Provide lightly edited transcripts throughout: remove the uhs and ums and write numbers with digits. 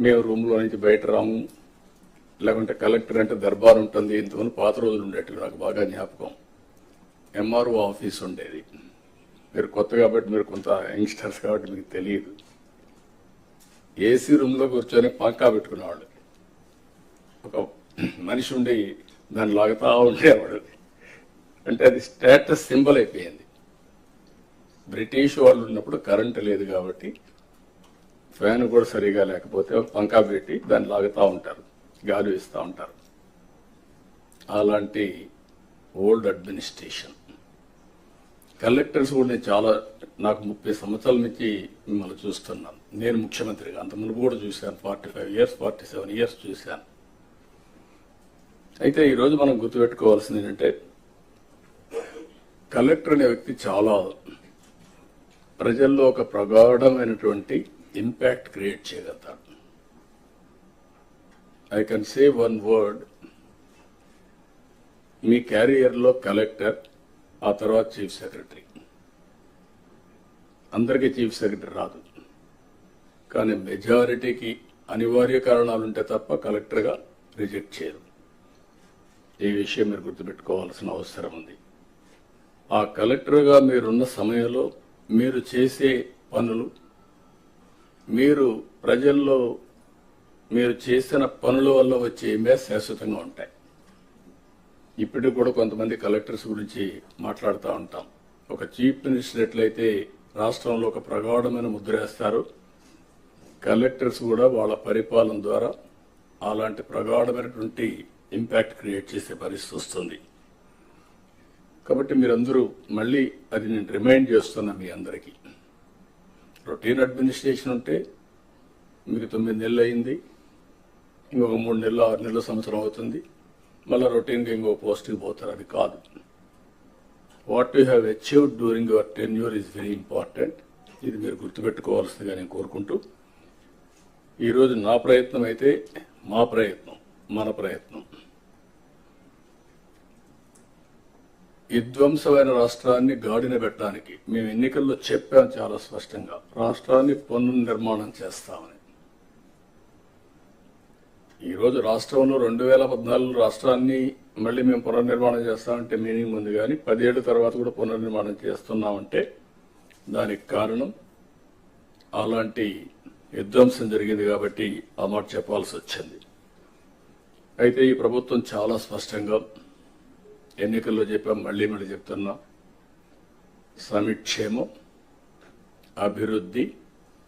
మేము రూమ్లో నుంచి బయట రాము, లేకుంటే కలెక్టర్ అంటే దర్బార్ ఉంటుంది. ఇంతకుముందు పాత రోజులు ఉండేటివి నాకు బాగా జ్ఞాపకం. ఎంఆర్ఓ ఆఫీస్ ఉండేది. మీరు కొత్త కాబట్టి, మీరు కొంత యంగ్స్టర్స్ కాబట్టి మీకు తెలియదు. ఏసీ రూమ్లో కూర్చొని పంకా పెట్టుకునేవాళ్ళు. ఒక మనిషి ఉండి దాన్ని లాగుతా ఉండేవాడు. అంటే అది స్టేటస్ సింబల్ అయిపోయింది. బ్రిటిష్ వాళ్ళు ఉన్నప్పుడు కరెంటు లేదు కాబట్టి ఫ్యాన్ కూడా సరిగా లేకపోతే పంకా పెట్టి దాన్ని లాగుతూ ఉంటారు, గాలి ఇస్తూ ఉంటారు. అలాంటి ఓల్డ్ అడ్మినిస్ట్రేషన్. కలెక్టర్స్ కూడా నేను నాకు 30 సంవత్సరాల నుంచి మిమ్మల్ని చూస్తున్నాను. నేను ముఖ్యమంత్రిగా అంత మునుపు కూడా చూశాను. 45 ఇయర్స్ 47 ఇయర్స్ చూశాను. అయితే ఈరోజు మనం గుర్తుపెట్టుకోవాల్సింది ఏంటంటే, కలెక్టర్ అనే వ్యక్తి చాలా ప్రజల్లో ఒక ప్రగాఢమైనటువంటి ఇంపాక్ట్ క్రియేట్ చేయగలుగుతాడు. I can say one word. మీ క్యారియర్లో కలెక్టర్, ఆ తర్వాత చీఫ్ సెక్రటరీ. అందరికీ చీఫ్ సెక్రటరీ రాదు, కానీ మెజారిటీకి అనివార్య కారణాలుంటే తప్ప కలెక్టర్గా రిజెక్ట్ చేయరు. ఈ విషయం మీరు గుర్తుపెట్టుకోవాల్సిన అవసరం ఉంది. ఆ కలెక్టర్గా మీరున్న సమయంలో మీరు చేసే పనులు, మీరు ప్రజల్లో మీరు చేసిన పనుల వల్ల వచ్చే ఇమేజ్ శాశ్వతంగా ఉంటాయి. ఇప్పటికి కూడా కొంతమంది కలెక్టర్స్ గురించి మాట్లాడుతూ ఉంటాం. ఒక చీఫ్ మినిస్టర్ ఎట్లయితే రాష్ట్రంలో ఒక ప్రగాఢమైన ముద్ర వేస్తారు, కలెక్టర్స్ కూడా వాళ్ళ పరిపాలన ద్వారా అలాంటి ప్రగాఢమైనటువంటి ఇంపాక్ట్ క్రియేట్ చేసే పరిస్థితి వస్తుంది. కాబట్టి మీరందరూ మళ్ళీ అది నేను రిమైండ్ చేస్తున్నా మీ అందరికీ. రొటీన్ అడ్మినిస్ట్రేషన్ ఉంటే మీకు 9 నెలలు అయింది, ఇంకొక 3 నెలలు 6 నెలలు సంవత్సరం అవుతుంది, మళ్ళీ రొటీన్గా ఇంకో పోస్ట్కి పోతారు. అది కాదు. What you have achieved during your tenure is very important. ఇది మీరు గుర్తుపెట్టుకోవాల్సిందిగా నేను కోరుకుంటూ, ఈరోజు నా ప్రయత్నం అయితే మా ప్రయత్నం, మన ప్రయత్నం, విధ్వంసమైన రాష్ట్రాన్ని గాడిన పెట్టడానికి మేము ఎన్నికల్లో చెప్పాం చాలా స్పష్టంగా, రాష్ట్రాన్ని పునర్నిర్మాణం చేస్తామని. ఈరోజు రాష్ట్రంలో 2014 రాష్ట్రాన్ని మళ్ళీ మేము పునర్నిర్మాణం చేస్తామంటే మీనింగ్ ఉంది, కానీ 10 ఏళ్ల తర్వాత కూడా పునర్నిర్మాణం చేస్తున్నామంటే దానికి కారణం అలాంటి విధ్వంసం జరిగింది కాబట్టి ఆ మాట చెప్పాల్సి వచ్చింది. అయితే ఈ ప్రభుత్వం చాలా స్పష్టంగా ఎన్నికల్లో చెప్పాం, మళ్ళీ చెప్తున్నా, సమిక్షేమం, అభివృద్ధి,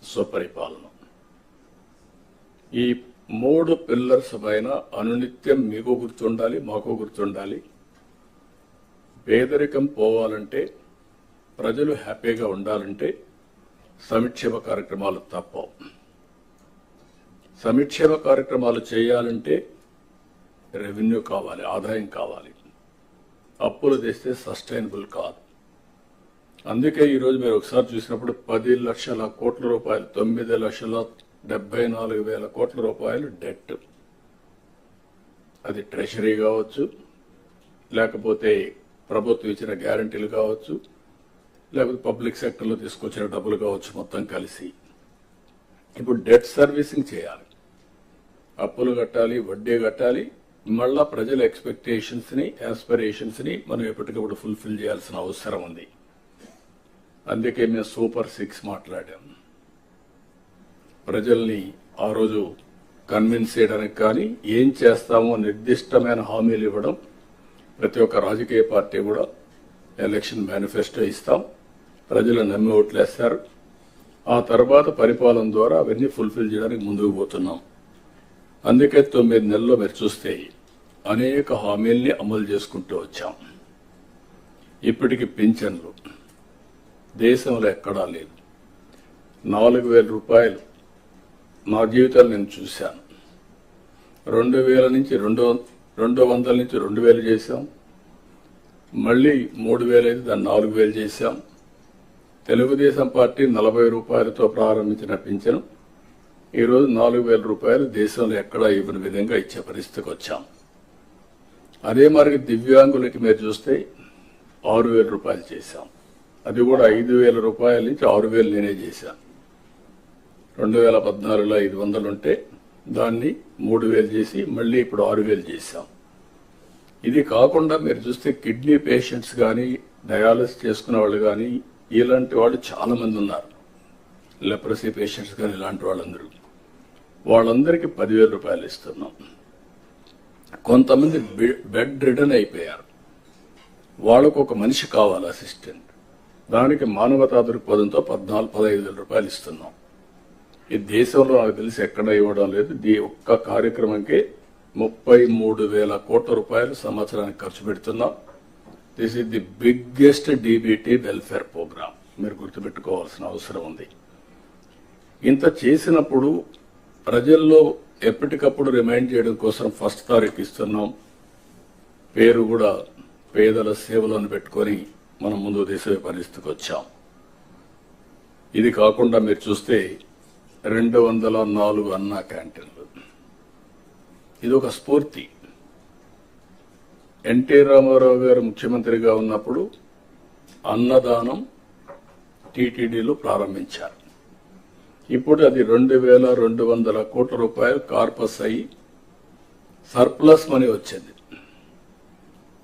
సుపరిపాలన, ఈ 3 పిల్లర్స్ పైన అనునిత్యం మీకు గుర్తుండాలి, మాకు గుర్తుండాలి. పేదరికం పోవాలంటే, ప్రజలు హ్యాపీగా ఉండాలంటే సంక్షేమ కార్యక్రమాలు తప్పవు. సంక్షేమ కార్యక్రమాలు చేయాలంటే రెవెన్యూ కావాలి, ఆదాయం కావాలి. అప్పులు తెస్తే సస్టైనబుల్ కాదు. అందుకే ఈరోజు మీరు ఒకసారి చూసినప్పుడు 10 లక్షల కోట్ల రూపాయలు, 9,74,000 కోట్ల రూపాయలు డెట్. అది ట్రెషరీ కావచ్చు, లేకపోతే ప్రభుత్వం ఇచ్చిన గ్యారంటీలు కావచ్చు, లేకపోతే పబ్లిక్ సెక్టర్లో తీసుకొచ్చిన డబ్బులు కావచ్చు, మొత్తం కలిసి ఇప్పుడు డెట్ సర్వీసింగ్ చేయాలి, అప్పులు కట్టాలి, వడ్డీ కట్టాలి. మళ్ళా ప్రజల ఎక్స్పెక్టేషన్స్ ని, ఆస్పిరేషన్స్ ని మనం ఎప్పటికప్పుడు ఫుల్ఫిల్ చేయాల్సిన అవసరం ఉంది. అందుకే మేము సూపర్ 6 మాట్లాడాం. ప్రజల్ని ఆ రోజు కన్విన్స్ చేయడానికి కానీ, ఏం చేస్తామో నిర్దిష్టమైన హామీలు ఇవ్వడం. ప్రతి ఒక్క రాజకీయ పార్టీ కూడా ఎలక్షన్ మేనిఫెస్టో ఇస్తాం, ప్రజలు నమ్మి ఓట్లేస్తారు. ఆ తర్వాత పరిపాలన ద్వారా అవన్నీ ఫుల్ఫిల్ చేయడానికి ముందుకు పోతున్నాం. అందుకే 9 నెలల్లో మీరు చూస్తే అనేక హామీల్ని అమలు చేసుకుంటూ వచ్చాం. ఇప్పటికి పింఛన్లు దేశంలో ఎక్కడా లేదు. 4,000 రూపాయలు నా జీవితాలు నేను చూశాను. 2,000 నుంచి 200 నుంచి 2,000 చేశాం. మళ్ళీ 3,000 అయితే దాన్ని 4,000 చేశాం. తెలుగుదేశం పార్టీ 40 రూపాయలతో ప్రారంభించిన పింఛను ఈరోజు 4,000 రూపాయలు దేశంలో ఎక్కడా ఇవ్వని విధంగా ఇచ్చే పరిస్థితికి వచ్చాం. అదే మరి దివ్యాంగులకి మీరు చూస్తే 6,000 రూపాయలు చేశాం. అది కూడా 5,000 రూపాయల నుంచి 6,000 నేనే చేశాను. 2014లో 500 ఉంటే దాన్ని 3,000 చేసి మళ్ళీ ఇప్పుడు 6,000 చేశాం. ఇది కాకుండా మీరు చూస్తే కిడ్నీ పేషెంట్స్ కానీ, డయాలసిస్ చేసుకునే వాళ్ళు కానీ, ఇలాంటి వాళ్ళు చాలా మంది ఉన్నారు. లెప్రసీ పేషెంట్స్ కానీ ఇలాంటి వాళ్ళందరికీ 10,000 రూపాయలు ఇస్తున్నాం. కొంతమంది బెడ్ రిడన్ అయిపోయారు, వాళ్ళకు ఒక మనిషి కావాలి అసిస్టెంట్, దానికి మానవతా దృక్పథంతో 14-15,000 రూపాయలు ఇస్తున్నాం. ఈ దేశంలో నాకు తెలిసి ఎక్కడ ఇవ్వడం లేదు. ఈ ఒక్క కార్యక్రమంకే 33,000 కోట్ల రూపాయలు సంవత్సరానికి ఖర్చు పెడుతున్నాం. This is the biggest DBT welfare programme. మీరు గుర్తుపెట్టుకోవాల్సిన అవసరం ఉంది. ఇంత చేసినప్పుడు ప్రజల్లో ఎప్పటికప్పుడు రిమైండ్ చేయడం కోసం 1 తారీఖు ఇస్తున్నాం. పేరు కూడా పేదల సేవలను పెట్టుకొని మనం ముందు తీసే పరిస్థితికి వచ్చాం. ఇది కాకుండా మీరు చూస్తే 204 అన్నా క్యాంటీన్లు. ఇది ఒక స్ఫూర్తి. ఎన్టీ రామారావు గారు ముఖ్యమంత్రిగా ఉన్నప్పుడు అన్నదానం టీటీడీలో ప్రారంభించారు. ఇప్పుడు అది 2,200 కోట్ల రూపాయలు కార్పస్ అయ్యి సర్ప్లస్ మనీ వచ్చింది.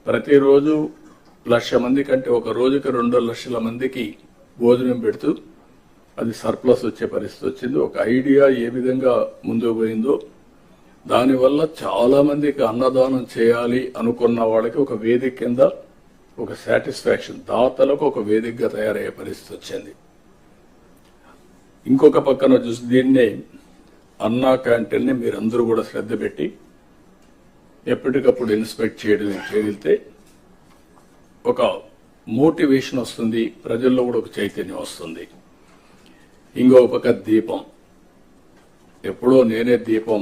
ప్రతిరోజు 1,00,000 మంది కంటే ఒక రోజుకి 2 లక్షల మందికి భోజనం పెడుతూ అది సర్ప్లస్ వచ్చే పరిస్థితి వచ్చింది. ఒక ఐడియా ఏ విధంగా ముందుకు పోయిందో, దానివల్ల చాలా మందికి అన్నదానం చేయాలి అనుకున్న వాళ్ళకి ఒక వేదిక కింద ఒక సాటిస్ఫాక్షన్, దాతలకు ఒక వేదికగా తయారయ్యే పరిస్థితి వచ్చింది. ఇంకొక పక్కన చూసి దీన్నే అన్నా క్యాంటీన్ని మీరందరూ కూడా శ్రద్ధ పెట్టి ఎప్పటికప్పుడు ఇన్స్పెక్ట్ చేయగలిగితే ఒక మోటివేషన్ వస్తుంది, ప్రజల్లో కూడా ఒక చైతన్యం వస్తుంది. ఇంకో పక్క దీపం, ఎప్పుడో నేనే దీపం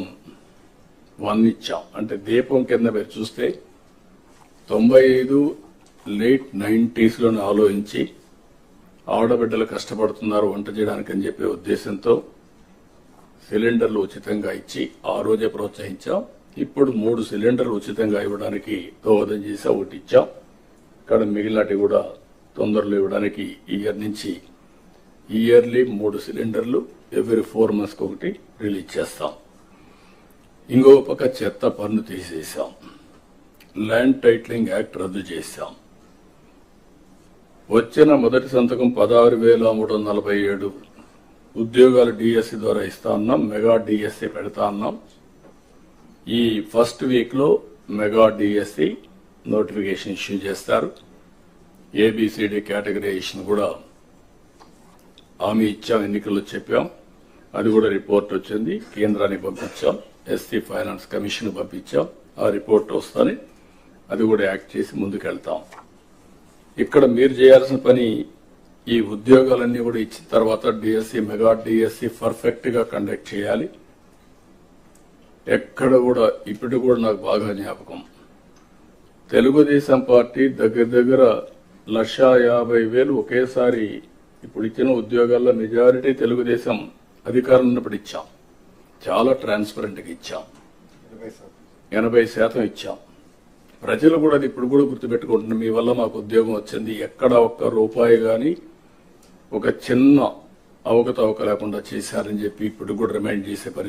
1 ఇచ్చాం. అంటే దీపం కింద మీరు చూస్తే 95 లేట్ 90s లోనే ఆలోచించి ఆడబిడ్డలు కష్టపడుతున్నారు వంట చేయడానికి అని చెప్పే ఉద్దేశంతో సిలిండర్లు ఉచితంగా ఇచ్చి ఆ రోజే ప్రోత్సహించాం. ఇప్పుడు 3 సిలిండర్లు ఉచితంగా ఇవ్వడానికి దోహదం చేసి ఒకటి ఇచ్చాం. ఇక్కడ మిగిలినటి కూడా తొందరలో ఇవ్వడానికి ఇయర్ నుంచి ఇయర్లీ 3 సిలిండర్లు ఎవ్రీ 4 months ఒకటి రిలీజ్ చేస్తాం. ఇంకో పక్క చెత్త పన్ను తీసేశాం. ల్యాండ్ టైటిలింగ్ యాక్ట్ రద్దు చేశాం. వచ్చిన మొదటి సంతకం 16,347 ఉద్యోగాలు డిఎస్సి ద్వారా ఇస్తా ఉన్నాం. మెగా డిఎస్సి పెడతా ఉన్నాం. ఈ ఫస్ట్ వీక్ లో మెగా డిఎస్సి నోటిఫికేషన్ ఇష్యూ చేస్తారు. ఏబిసిడి కేటగరైజేషన్ కూడా హామీ ఇచ్చాం, ఎన్నికల్లో చెప్పాం. అది కూడా రిపోర్ట్ వచ్చింది, కేంద్రానికి పంపించాం. ఎస్సీ ఫైనాన్స్ కమిషన్ పంపించాం. ఆ రిపోర్ట్ వస్తానే అది కూడా యాక్ట్ చేసి ముందుకెళ్తాం. ఇక్కడ మీరు చేయాల్సిన పని ఈ ఉద్యోగాలన్నీ కూడా ఇచ్చిన తర్వాత డిఎస్సి, మెగా డిఎస్సి పర్ఫెక్ట్ గా కండక్ట్ చేయాలి. ఎక్కడ కూడా ఇప్పుడు కూడా నాకు బాగా జ్ఞాపకం, తెలుగుదేశం పార్టీ దగ్గర 1,50,000 ఒకేసారి ఇప్పుడు ఇచ్చిన ఉద్యోగాల్లో మెజారిటీ తెలుగుదేశం అధికారం ఉన్నప్పుడు ఇచ్చాం. చాలా ట్రాన్స్పరెంట్ గా ఇచ్చాం. 80% ఇచ్చాం. ప్రజలు కూడా అది ఇప్పుడు కూడా గుర్తుపెట్టుకుంటున్నారు. మీ వల్ల మాకు ఉద్యోగం వచ్చింది, ఎక్కడ ఒక్క రూపాయి గాని ఒక చిన్న అవకతవక లేకుండా చేశారని చెప్పి ఇప్పుడు కూడా రిమైండ్ చేసే పరిస్థితి